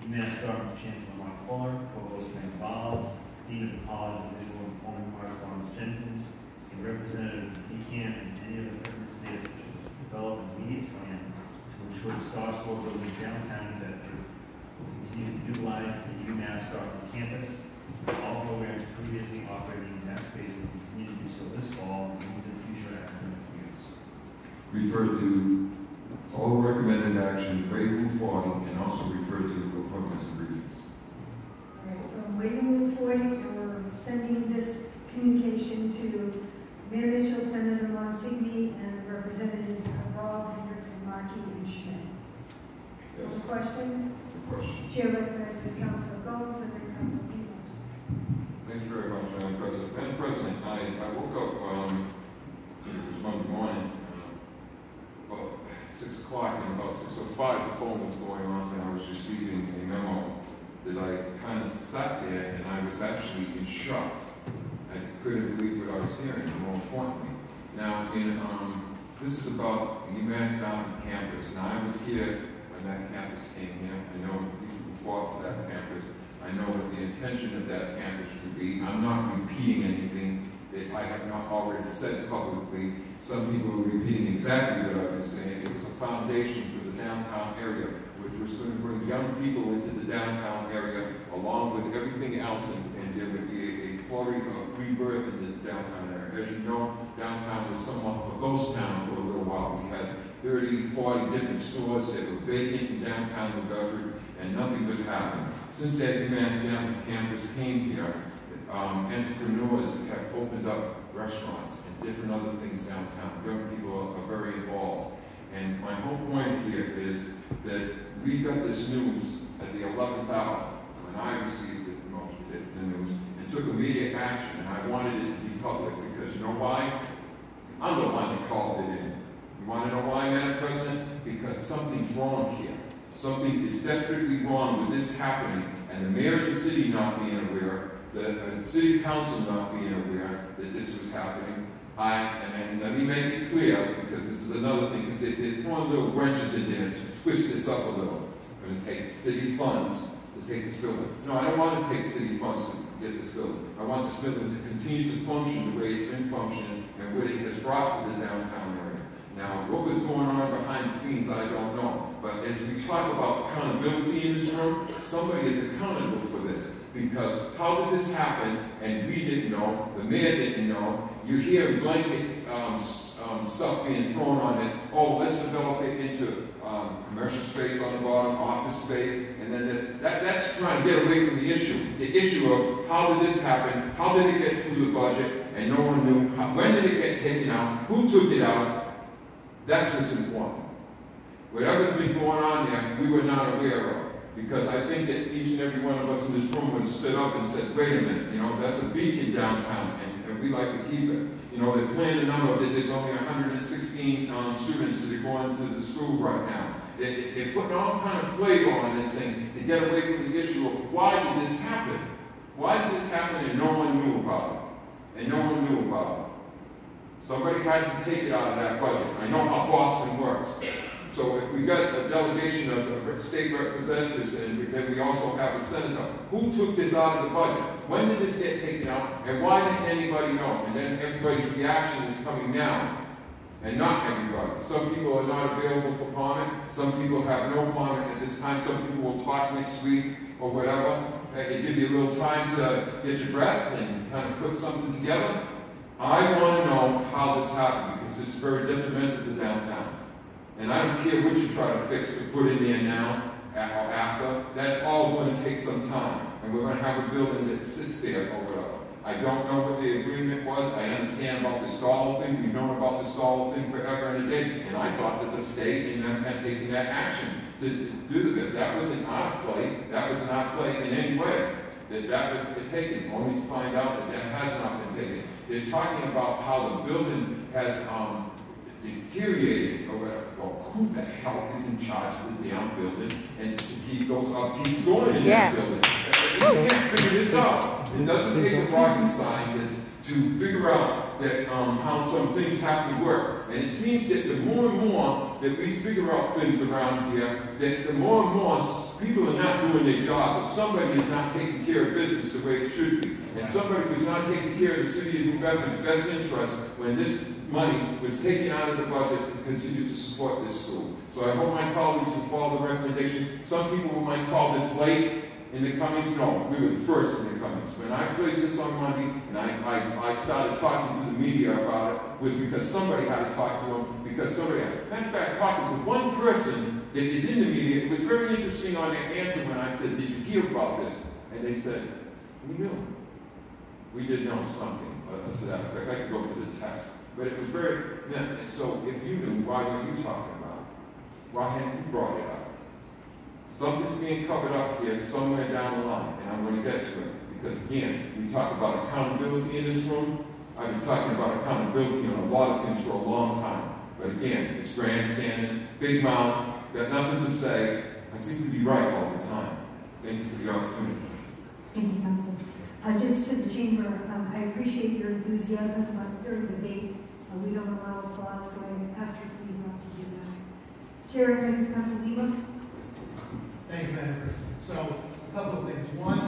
UMass Dartmouth Chancellor Mark Fuller, Provost Frank Ball, Dean of the College of Visual and Performing Arts Lawrence Jenkins, a representative of DCAM and any other pertinent state officials to develop an immediate plan to ensure the Star Store building downtown Bedford will continue to utilize the UMass Dartmouth campus. All programs previously operating in that space will continue to do so this fall and into the future academic years. Refer to all recommended action, waive Rule 40, and also refer to appointments and briefings. All right, so I'm waiving Rule 40, and we're sending this communication to Mayor Mitchell, Senator Montigny, and Representatives Cabral, Hendricks, Markey, and Schmidt. Yes. No question? Question. Chair recognizes Councilor Gomes and then Councilor Peoples. Thank you very much, Madam President. Madam President, I woke up, it was Monday morning, about 6 o'clock, and about 6:05 the phone was going off, and I was receiving a memo that I kind of sat there, and I was actually in shock. I couldn't believe what I was hearing, more importantly. Now, this is about the UMass Dartmouth campus. Now, I was here when that campus came here. I know people who fought for that campus. I know what the intention of that campus would be. I'm not repeating anything that I have not already said publicly. Some people are repeating exactly what I've been saying. It was a foundation for the downtown area, which was going to bring young people into the downtown area, along with everything else, and there would be a flurry of rebirth in the downtown area. As you know, downtown was somewhat of a ghost town for a little while. We had 30, 40 different stores that were vacant in downtown New Bedford, and nothing was happening. Since that UMass Dartmouth campus came here, entrepreneurs have opened up restaurants and different other things downtown. Young people are very involved. And my whole point here is that we got this news at the 11th hour when I received the news and took immediate action, and I wanted it to be public because you know why? I'm the one that called it in. You want to know why, Madam President? Because something's wrong here. Something is desperately wrong with this happening, and the mayor of the city not being aware, the city council not being aware that this was happening. And let me make it clear, because this is another thing, because they're throwing little wrenches in there to twist this up a little. We're going to take city funds to take this building. No, I don't want to take city funds to get this building. I want this building to continue to function the way it's been functioning and what it has brought to the downtown area. Now, what was going on behind the scenes, I don't know. But as we talk about accountability in this room, somebody is accountable for this. Because how did this happen? And we didn't know. The mayor didn't know. You hear blanket stuff being thrown on this. Oh, let's develop it into commercial space on the bottom, office space, and then that's trying to get away from the issue. The issue of how did this happen? How did it get through the budget? And no one knew. When did it get taken out? Who took it out? That's what's important. Whatever's been going on there, we were not aware of. Because I think that each and every one of us in this room would have stood up and said, wait a minute, you know, that's a beacon downtown, and we like to keep it. You know, they're playing the number that there's only 116 students that are going to the school right now. They're putting all kind of flavor on this thing to get away from the issue of why did this happen? Why did this happen and no one knew about it? And no one knew about it. Somebody had to take it out of that budget. I know how Boston works. So if we got a delegation of state representatives and then we also have a senator, who took this out of the budget? When did this get taken out? And why didn't anybody know? And then everybody's reaction is coming now. And not everybody. Some people are not available for comment. Some people have no comment at this time. Some people will talk next week or whatever. It give you a little time to get your breath and kind of put something together. I want to know how this happened because it's very detrimental to downtown. And I don't care what you try to fix to put in there now or after. That's all going to take some time. And we're going to have a building that sits there or whatever. I don't know what the agreement was. I understand about the stall thing. We've known about the stall thing forever and a day. And I thought that the state and them had taken that action to do that. That was an our play. That was not play in any way. That was taken, only to find out that that has not been taken. They're talking about how the building has deteriorated or whatever. Well, who the hell is in charge of the damn building and to keep those upkeeps going in that building? You can't figure this out. It doesn't take a rocket scientist to figure out that how some things have to work. And it seems that the more and more that we figure out things around here, that the more and more people are not doing their jobs, if somebody is not taking care of business the way it should be, and somebody was not taking care of the city of New Bedford's best interest when this money was taken out of the budget to continue to support this school. So I hope my colleagues will follow the recommendation. Some people might call this late in the Cummings. No, we were the first in the Cummings. When I placed this on Monday and I started talking to the media about it, was because somebody had to talk to them, because somebody had, matter of fact, talking to one person that is in the media. It was very interesting on their answer when I said, did you hear about this? And they said, we knew. We did know something to that effect. I could go to the text. But it was very, and so if you knew, why were you talking about it? Why hadn't you brought it up? Something's being covered up here somewhere down the line, and I'm going to get to it. Because again, we talk about accountability in this room. I've been talking about accountability on a lot of things for a long time. But again, it's grandstanding, big mouth, got nothing to say. I seem to be right all the time. Thank you for the opportunity. Thank you, Council. Just to the chamber, I appreciate your enthusiasm during the debate. We don't allow applause, so I ask you please not to do that. Chair recognizes Council Lima. Thank you, Madam President. So, a couple of things. One,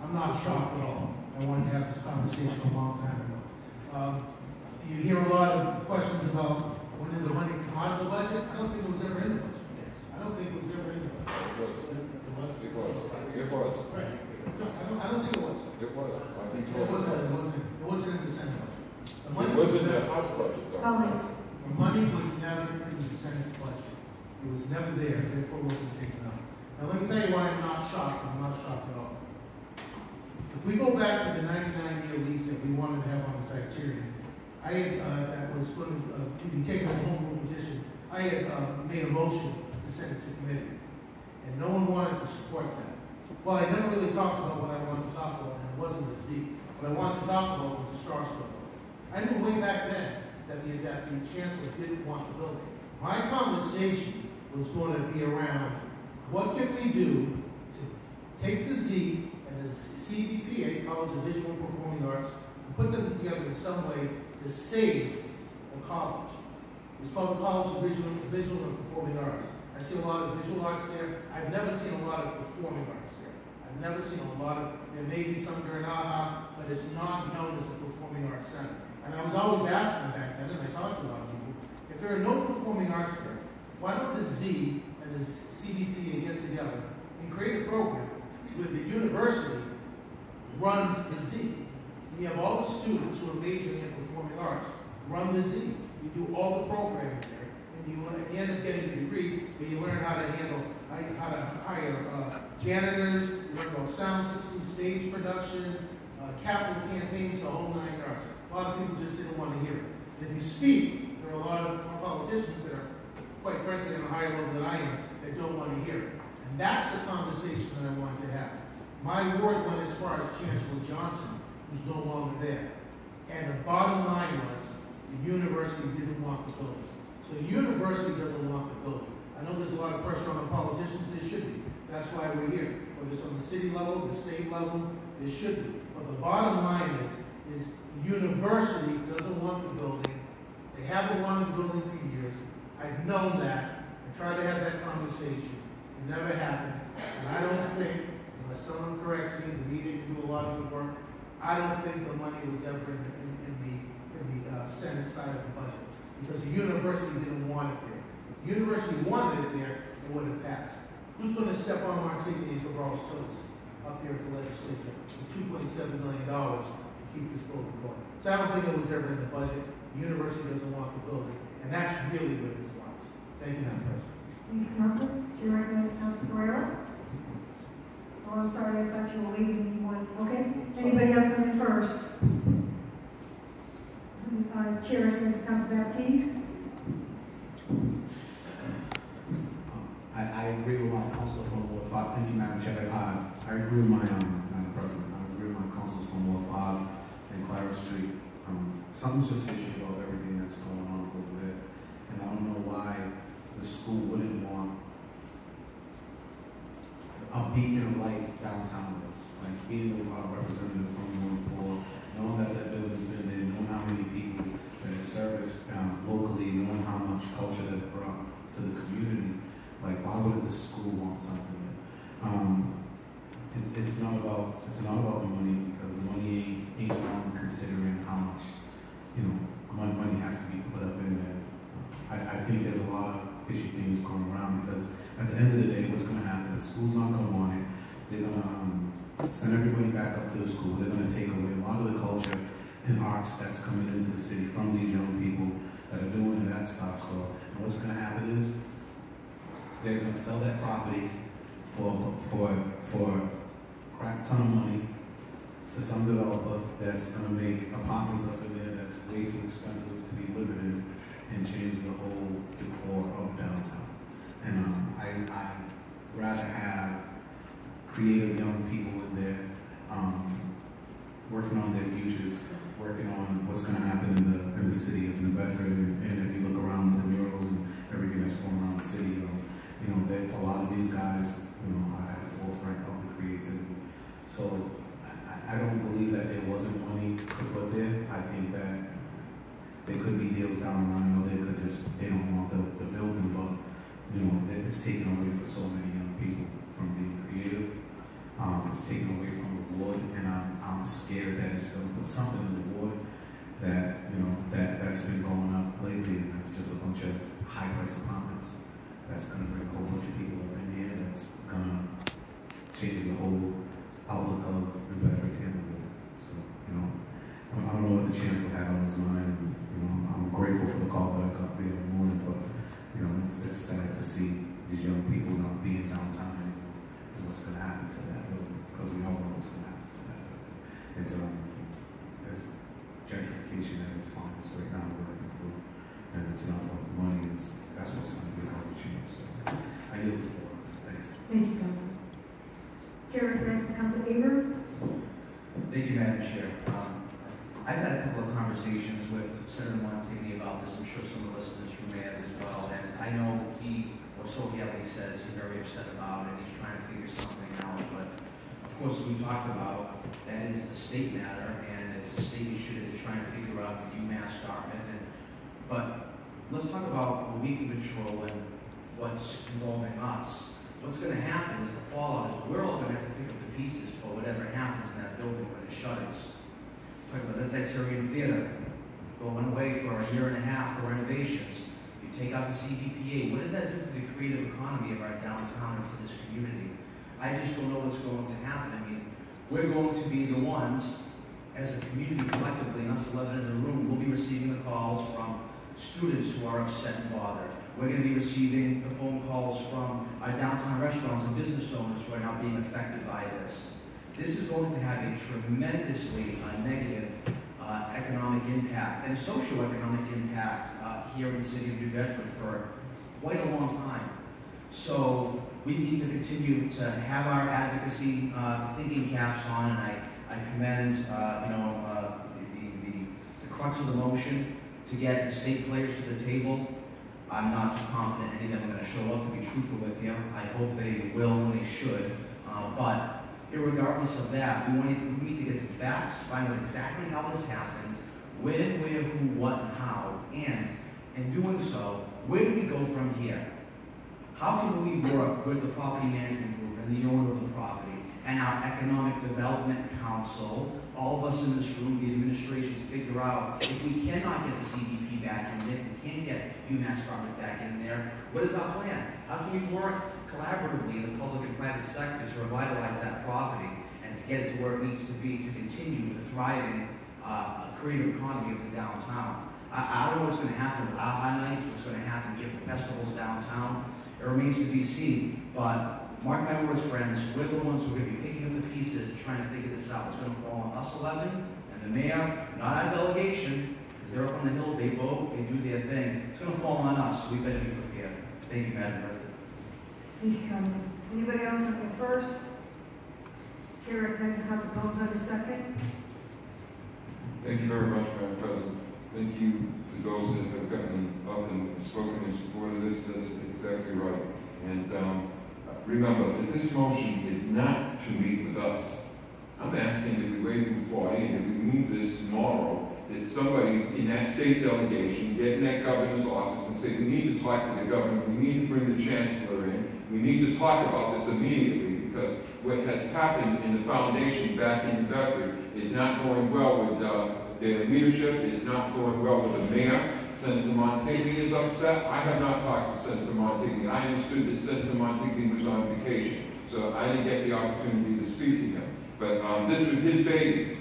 I'm not shocked at all. I wanted to have this conversation a long time ago. You hear a lot of questions about when did the money come out of the budget? I don't think it was ever in the budget. I don't think it was ever in the budget. It was. Right. No, I don't think it was. It was. It wasn't in the Senate budget. The money It wasn't the House budget, though. Colleagues. The money was never in the Senate budget. It was never there, therefore it wasn't taken out. Now let me tell you why I'm not shocked. I'm not shocked at all. If we go back to the 99-year lease that we wanted to have on the Criterion, I had, that was going to be taken as a home rule position, I had made a motion to send it to committee. And no one wanted to support that. Well, I never really talked about what I wanted to talk about, and it wasn't the Z. What I wanted to talk about was the Star Store building. I knew way back then that the chancellor didn't want the building. My conversation was going to be around what can we do to take the Z and the CVPA, College of Visual and Performing Arts, and put them together in some way to save the college. It's called the College of Visual and Performing Arts. I see a lot of visual arts there. I've never seen a lot of performing arts there. I've never seen a lot of, there may be some during AHA, but it's not known as a performing arts center. And I was always asking back then, and I talked to a lot of people, if there are no performing arts there, why don't the Z and the CVPA get together and create a program where the university runs the Z? You have all the students who are majoring in performing arts run the Z. You do all the programming there, and you end up getting a degree where you learn how to handle, how to hire janitors, you learn about sound systems, stage production, capital campaigns, the whole 9 yards. A lot of people just didn't want to hear it. And if you speak, there are a lot of politicians that are, quite frankly, on a higher level than I am, that don't want to hear it. And that's the conversation that I wanted to have. My word went as far as Chancellor Johnson, who's no longer there. And the bottom line was, the university didn't want the building. So the university doesn't want the building. I know there's a lot of pressure on the politicians, there should be. That's why we're here. Whether it's on the city level, the state level, there should be. But the bottom line is the university doesn't want the building. They haven't wanted the building for years. I've known that. I tried to have that conversation. It never happened. And I don't think, unless someone corrects me, the media can do a lot of good work, I don't think the money was ever in the Senate side of the budget. Because the university didn't want it there. If the university wanted it there, it would have passed. Who's going to step on Martigny and Cabral's toes up there at the legislature for $2.7 million to keep this building going? So I don't think it was ever in the budget. The university doesn't want the building. And that's really where this lies. Thank you, Madam President. Thank you, Council. Chair recognizes Council Pereira. Oh, I'm sorry, I thought you were waiting one. Okay. Anybody else on the first? Chair recognizes Council Baptiste. I agree with my council from Ward 5. Thank you, Madam Chair. I agree with my Madam President. I agree with my councils from Ward 5 and Clara Street. Something's just fishy about everything that's going on over there, and I don't know why the school wouldn't want a beacon of light downtown. Like being a representative from Ward 4, knowing that building's been there, knowing how many people that it serviced locally, knowing how much culture that brought. to the community. Like, why would the school want something? It's not about the money, because the money ain't wrong considering how much, you know, money has to be put up in there. I think there's a lot of fishy things going around, because at the end of the day, what's going to happen? The school's not going to want it. They're going to send everybody back up to the school. They're going to take away a lot of the culture and arts that's coming into the city from these young people that are doing that stuff. So, and what's going to happen is they're going to sell that property for a crap ton of money to some developer that's going to make apartments up in there that's way too expensive to be living in, and change the whole decor of downtown. And I'd rather have creative young people in there working on their futures, working on what's going to happen in the city of New Bedford. And if you look around the murals and everything that's going around the city, you know, a lot of these guys, you know, are at the forefront of the creativity. So I don't believe that there wasn't money to put there. I think that there could be deals down the line, or they don't want the building, but you know, it's taken away for so many young people from being creative. It's taken away from the ward, and I'm scared that it's going to put something in the ward that, you know, that's been going up lately, and that's just a bunch of high-price apartments. That's going to bring a whole bunch of people up in here. That's going to change the whole outlook of the Bedford County. So, you know, I don't know what the chancellor had on his mind. And, you know, I'm grateful for the call that I got there in the morning, but you know, it's sad to see these young people not being downtown anymore, and what's going to happen to that building, because we all know what's going to happen to that building. It's gentrification at its finest right now, working through, and it's not about the money. That's what's going to be hard to change. So I yield the floor. Thank you. Thank you, Council. Chair recognizes Council Aber. Thank you, Madam Chair. I've had a couple of conversations with Senator Montigny about this. I'm sure some of the listeners from may have as well. And I know he, or so he at least says, he's very upset about it. He's trying to figure something out. But of course, we talked about that is a state matter, and it's a state issue that they're trying to figure out with UMass Dartmouth. But let's talk about what we can control and what's involving us. What's going to happen is the fallout is we're all going to have to pick up the pieces for whatever happens in that building when it shutters. Talking about the Zeitarian Theater going away for a year and a half for renovations. You take out the CDPA. What does that do for the creative economy of our downtown and for this community? I just don't know what's going to happen. I mean, we're going to be the ones, as a community collectively, and us 11 in the room, we'll be receiving the calls from students who are upset and bothered. We're going to be receiving the phone calls from our downtown restaurants and business owners who are now being affected by this. This is going to have a tremendously negative economic impact and socioeconomic impact here in the city of New Bedford for quite a long time. So we need to continue to have our advocacy thinking caps on, and I commend the crux of the motion to get the state players to the table. I'm not too confident any of them are going to show up, to be truthful with you. I hope they will and they should, but irregardless of that, we need to get some facts, find out exactly how this happened, when, where, who, what, and how, and in doing so, where do we go from here? How can we work with the property management group and the owner of the property and our economic development council, all of us in this room, the administration, to figure out if we cannot get the CDP back in, if we can't get UMass Dartmouth back in there, what is our plan? How can we work collaboratively in the public and private sector to revitalize that property and to get it to where it needs to be to continue the thriving creative economy of the downtown? I don't know what's going to happen with AHA nights, what's going to happen here for festivals downtown. It remains to be seen, but mark my words, friends, we're the ones who are going to be picking up the pieces and trying to figure this out. It's going to fall on us 11 and the mayor, not our delegation, because they're up on the hill, they vote, they do their thing. It's going to fall on us, so we better be prepared. Thank you, Madam President. Thank you, Council. Anybody else want to go first? Chair recognizes Council Gomes on the second. Thank you very much, Madam President. Thank you to those that have gotten up and spoken in support of this. That's exactly right. And remember that this motion is not to meet with us. I'm asking that we waive Rule 40 and that we move this tomorrow that somebody in that state delegation get in that governor's office and say, we need to talk to the governor, we need to bring the chancellor in, we need to talk about this immediately, because what has happened in the foundation back in Bedford is not going well with their leadership, is not going well with the mayor. Senator Montague is upset. I have not talked to Senator Montague. I understood that Senator Montague was on vacation, so I didn't get the opportunity to speak to him. But this was his baby.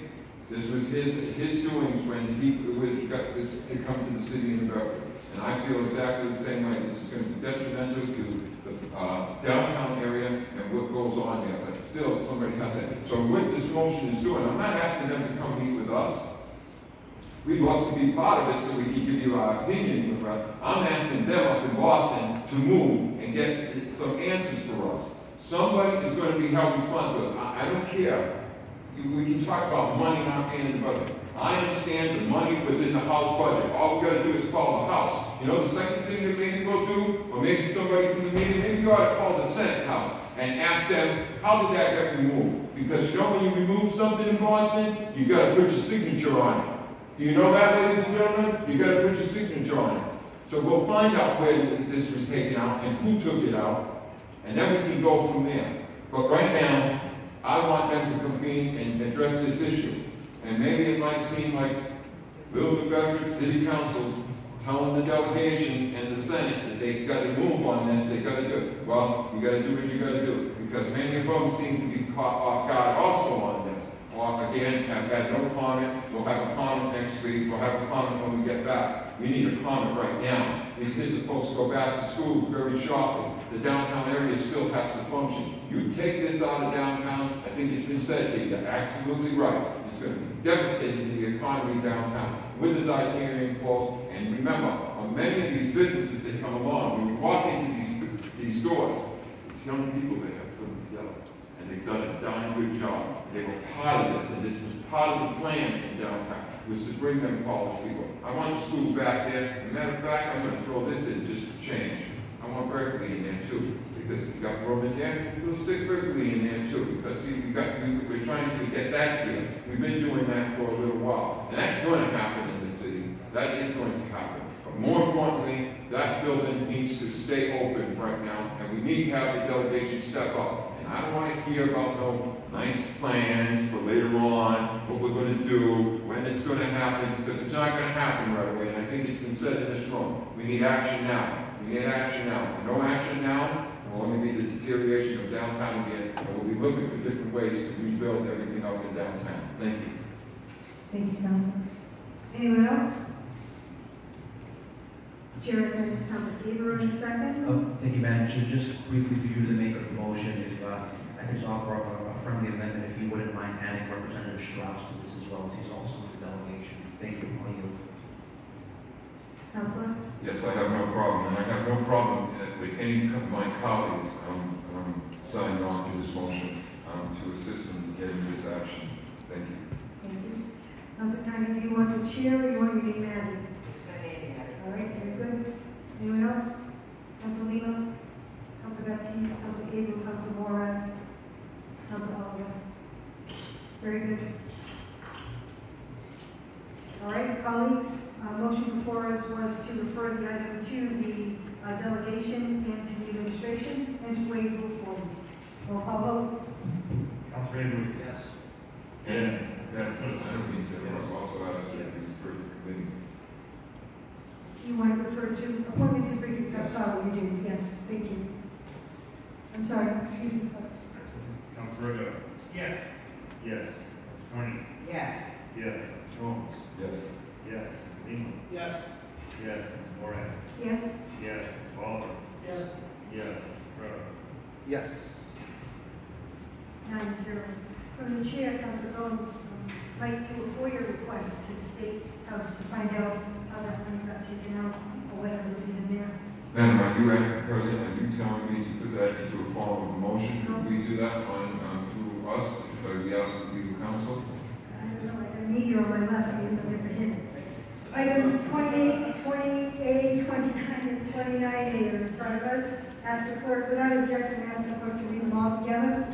This was his doings when he got this to come to the city of Bedford. And I feel exactly the same way. This is going to be detrimental to the downtown area and what goes on there. But still, somebody has it. So what this motion is doing, I'm not asking them to come meet with us. We'd love to be part of it so we can give you our opinion. I'm asking them up in Boston to move and get some answers for us. Somebody is going to be held responsible. I don't care. We can talk about money not being in the budget. I understand the money was in the House budget. All we got to do is call the House. You know, the second thing that maybe we'll do, or maybe somebody from the meeting, maybe you ought to call the Senate House and ask them, how did that get removed? Because you know when you remove something in Boston, you got to put your signature on it. Do you know that, ladies and gentlemen? You got to put your signature on it. So we'll find out where this was taken out and who took it out, and then we can go from there. But right now, I want them to convene and address this issue. And maybe it might seem like Little New Bedford City Council telling the delegation and the Senate that they got to move on this, they got to do it. Well, you got to do what you got to do, because many of them seem to be caught off guard also on this. Again, I've had no comment. We'll have a comment next week. We'll have a comment when we get back. We need a comment right now. These kids are supposed to go back to school very shortly. The downtown area still has to function. You take this out of downtown, I think it's been said that you're absolutely right. It's going to be devastating to the economy downtown with its itinerary closed. And remember, on many of these businesses that come along, when you walk into these stores, it's young people that have put them together. And they've done a darn good job. They were part of this, and this was part of the plan in downtown, was to bring them college people. I want the schools back there. As a matter of fact, I'm going to throw this in just for change. I want Berkeley in there too, because if you got Rome in there, we'll stick Berkeley in there too. Because see, we're trying to get that here. We've been doing that for a little while, and that's going to happen in the city. That is going to happen. But more importantly, that building needs to stay open right now, and we need to have the delegation step up. I don't want to hear about no nice plans for later on, what we're going to do, when it's going to happen, because it's not going to happen right away. And I think it's been said in this room. We need action now. We need action now. If no action now, we'll only be the deterioration of downtown again, and we'll be looking for different ways to rebuild everything up in downtown. Thank you. Thank you, Councilor. Anyone else? Chair recognizes Councilor Gaber in a second. Thank you, Madam Chair. Just briefly for you to make a motion, if I could just offer up a friendly amendment, if you wouldn't mind adding Representative Strauss to this as well, as he's also with the delegation. Thank you. I'll yield. Councilor? Yes, I have no problem, and I have no problem with any of my colleagues signing on to this motion to assist in getting this action. Thank you. Thank you. Councilor Carney, do you want the chair or you want your name added? Just my name added. All right, very good. Anyone else? Councilor Lima? Councilor Baptiste? Councilor Gabriel? Councilor Moran? Councilor Oliver? Very good. All right, colleagues, motion before us was to refer the item to the delegation and to the administration and to waive Rule 40. Roll call vote. Councilor Avery? Yes. Yes. I don't mean to, I also ask that this refer to committees. You want to refer to appointments and briefings? I'm sorry, you do. Yes, thank you. I'm sorry, excuse me. Councilor Rojo? Yes. Yes. Carney? Yes. Yes. Holmes? Yes. Yes. Lima? Yes. Yes. Moran? Yes? Yes. Oliver? Yes. Yes. Rojo? Yes. 9-0. From the chair, Councilor Gomes, I'd like to do a FOIA request to the State House to find out how that money got taken out or whether it was even there. Madam, are you, President, are you telling me to put that into a form of a motion? Could we do that through us, or we ask the legal counsel? I don't know, I got a meteor on my left, I didn't get the hint. Items 28, 28A, 29, and 29A are in front of us. Ask the clerk, without objection, ask the clerk to read them all together.